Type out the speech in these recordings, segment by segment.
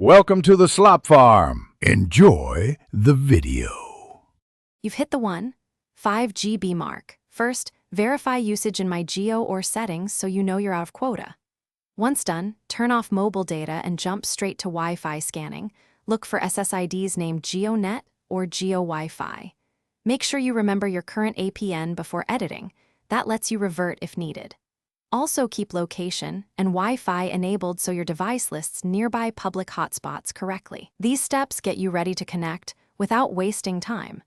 Welcome to the Slop Farm. Enjoy the video. You've hit the 5 GB mark. First, verify usage in My Jio or Settings so you know you're out of quota. Once done, turn off mobile data and jump straight to Wi-Fi scanning. Look for SSIDs named Jio Net or Jio Wi-Fi. Make sure you remember your current APN before editing. That lets you revert if needed. Also keep location and Wi-Fi enabled so your device lists nearby public hotspots correctly. These steps get you ready to connect without wasting time.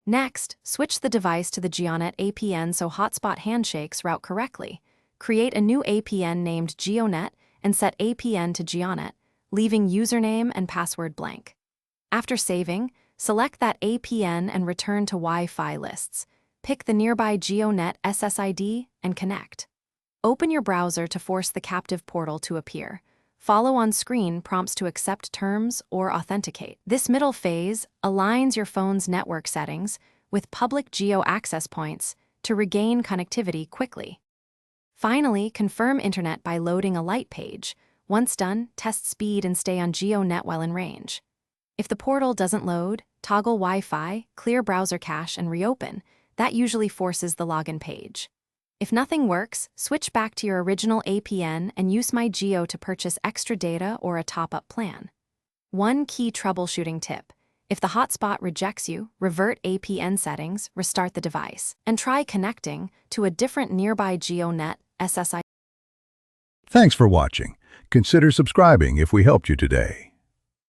Next, switch the device to the JioNet APN so hotspot handshakes route correctly. Create a new APN named JioNet and set APN to JioNet, leaving username and password blank. After saving, select that APN and return to Wi-Fi lists. Pick the nearby JioNet SSID and connect. Open your browser to force the captive portal to appear. Follow on screen prompts to accept terms or authenticate. This middle phase aligns your phone's network settings with public Jio access points to regain connectivity quickly. Finally, confirm internet by loading a light page. Once done, test speed and stay on JioNet while in range. If the portal doesn't load, toggle Wi-Fi, clear browser cache, and reopen. That usually forces the login page. If nothing works, switch back to your original APN and use My Jio to purchase extra data or a top-up plan. One key troubleshooting tip: if the hotspot rejects you, revert APN settings, restart the device, and try connecting to a different nearby JioNet SSID. Thanks for watching. Consider subscribing if we helped you today.